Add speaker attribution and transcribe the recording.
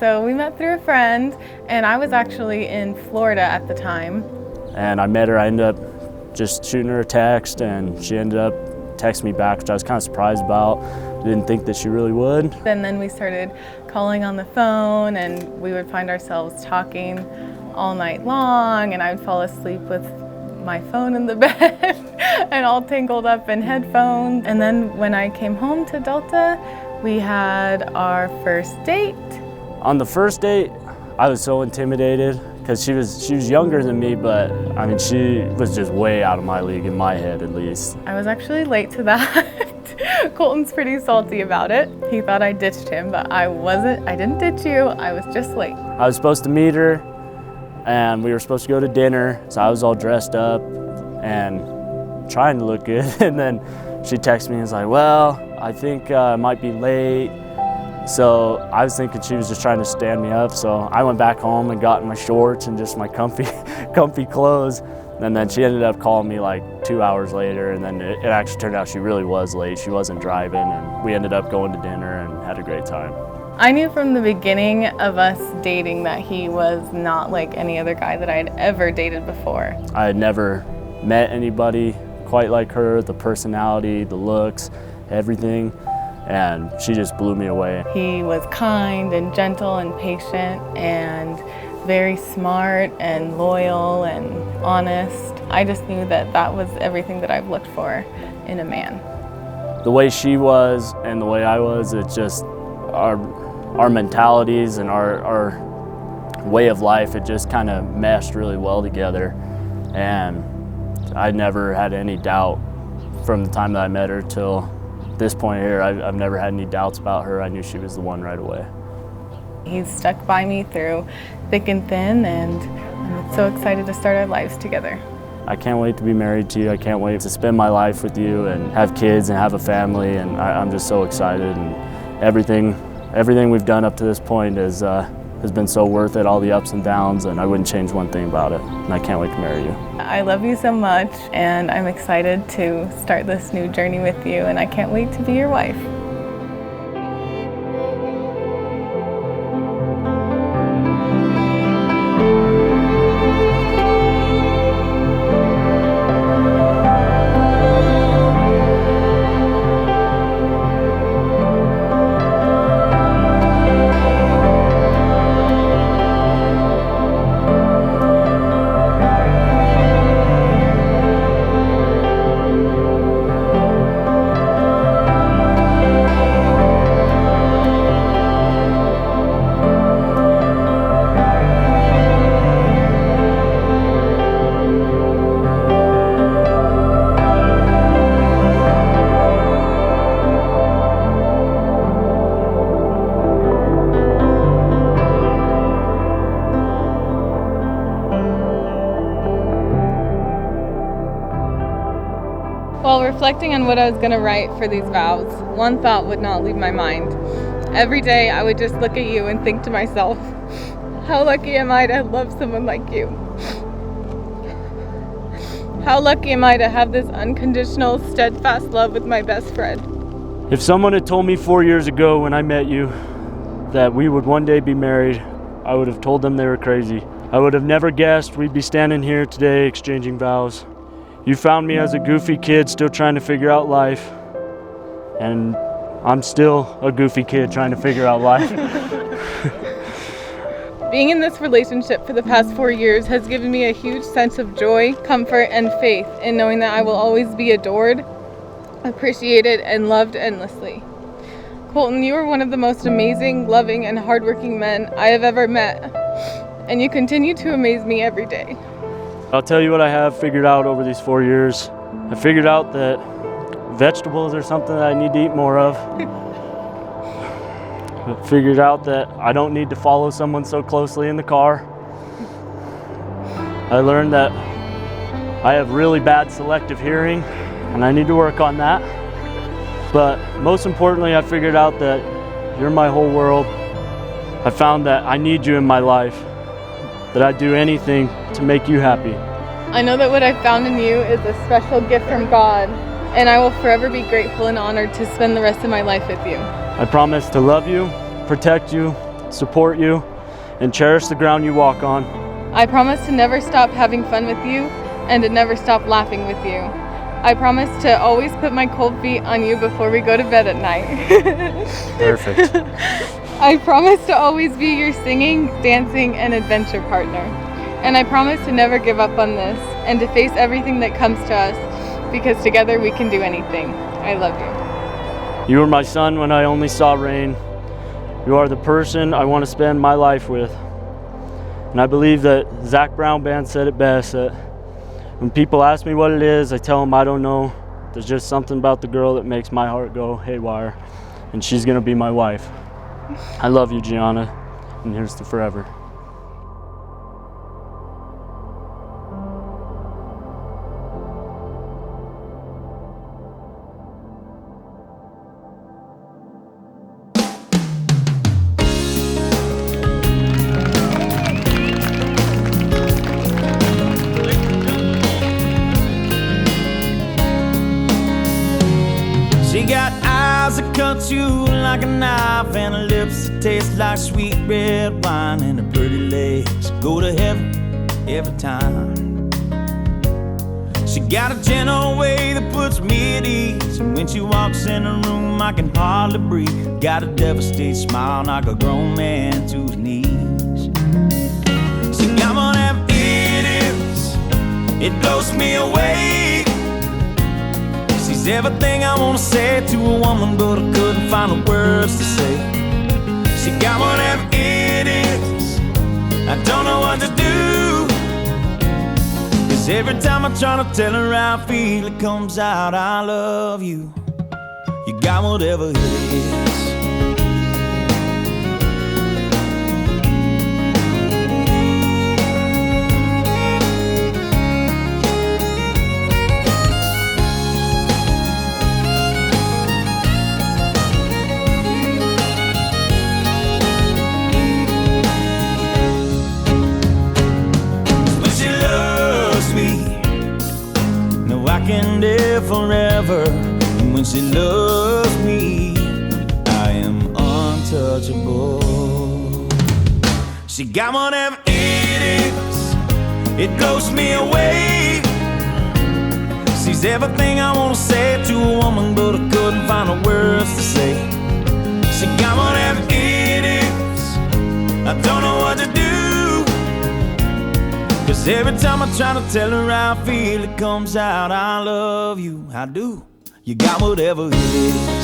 Speaker 1: So we met through a friend, and I was actually in Florida at the time.
Speaker 2: And I met her, I ended up just shooting her a text, and she ended up texting me back, which I was kind of surprised about. Didn't think that she really would.
Speaker 1: And then we started calling on the phone, and we would find ourselves talking all night long, and I would fall asleep with my phone in the bed and all tangled up in headphones. And then when I came home to Delta, we had our first date.
Speaker 2: On the first date, I was so intimidated because she was younger than me, but I mean, she was just way out of my league, in my head at least.
Speaker 1: I was actually late to that. Colton's pretty salty about it. He thought I ditched him, but I wasn't. I didn't ditch you, I was just late.
Speaker 2: I was supposed to meet her, and we were supposed to go to dinner, so I was all dressed up and trying to look good. And then she texted me and was like, well, I think I might be late. So I was thinking she was just trying to stand me up. So I went back home and got in my shorts and just my comfy clothes. And then she ended up calling me like 2 hours later, and then it actually turned out she really was late. She wasn't driving, and we ended up going to dinner and had a great time.
Speaker 1: I knew from the beginning of us dating that he was not like any other guy that I had ever dated before.
Speaker 2: I had never met anybody quite like her, the personality, the looks, everything, and she just blew me away.
Speaker 1: He was kind and gentle and patient and very smart and loyal and honest. I just knew that that was everything that I've looked for in a man.
Speaker 2: The way she was and the way I was, it's just our mentalities and our way of life, it just kind of meshed really well together. And I never had any doubt from the time that I met her till this point here. I've never had any doubts about her. I knew she was the one right away.
Speaker 1: He's stuck by me through thick and thin, and I'm so excited to start our lives together.
Speaker 2: I can't wait to be married to you. I can't wait to spend my life with you and have kids and have a family, and I'm just so excited. And everything we've done up to this point has been so worth it, all the ups and downs, and I wouldn't change one thing about it. And I can't wait to marry you.
Speaker 1: I love you so much, and I'm excited to start this new journey with you, and I can't wait to be your wife. While reflecting on what I was going to write for these vows, one thought would not leave my mind. Every day I would just look at you and think to myself, how lucky am I to love someone like you? How lucky am I to have this unconditional, steadfast love with my best friend?
Speaker 2: If someone had told me 4 years ago when I met you that we would one day be married, I would have told them they were crazy. I would have never guessed we'd be standing here today exchanging vows. You found me as a goofy kid still trying to figure out life, and I'm still a goofy kid trying to figure out life.
Speaker 1: Being in this relationship for the past 4 years has given me a huge sense of joy, comfort, and faith in knowing that I will always be adored, appreciated, and loved endlessly. Colton, you are one of the most amazing, loving, and hardworking men I have ever met, and you continue to amaze me every day.
Speaker 2: I'll tell you what I have figured out over these 4 years. I figured out that vegetables are something that I need to eat more of. I figured out that I don't need to follow someone so closely in the car. I learned that I have really bad selective hearing, and I need to work on that. But most importantly, I figured out that you're my whole world. I found that I need you in my life, that I'd do anything to make you happy.
Speaker 1: I know that what I found in you is a special gift from God, and I will forever be grateful and honored to spend the rest of my life with you.
Speaker 2: I promise to love you, protect you, support you, and cherish the ground you walk on.
Speaker 1: I promise to never stop having fun with you and to never stop laughing with you. I promise to always put my cold feet on you before we go to bed at night.
Speaker 2: Perfect.
Speaker 1: I promise to always be your singing, dancing, and adventure partner. And I promise to never give up on this and to face everything that comes to us, because together we can do anything. I love you.
Speaker 2: You were my sun when I only saw rain. You are the person I want to spend my life with. And I believe that Zach Brown Band said it best, that when people ask me what it is, I tell them I don't know. There's just something about the girl that makes my heart go haywire, and she's gonna be my wife. I love you, Gianna, and here's to forever.
Speaker 3: She got eyes that cut you like a knife, and her lips that taste like sweet red wine, and her pretty legs go to heaven every time. She got a gentle way that puts me at ease, and when she walks in the room I can hardly breathe. Got a devastated smile, knock a grown man to his knees. She got whatever it is, it blows me away. She's everything I wanna say to a woman, but I couldn't find the words to say. She got whatever it is, I don't know what to do. 'Cause every time I try to tell her how I feel, it comes out, I love you. You got whatever it is. I can live forever, and when she loves me, I am untouchable. She got whatever it is, it blows me away. She's everything I wanna say to a woman, but I couldn't find the words to say. She got whatever it is, I don't know what to do. 'Cause every time I try to tell her how I feel, it comes out, I love you, I do. You got whatever it is.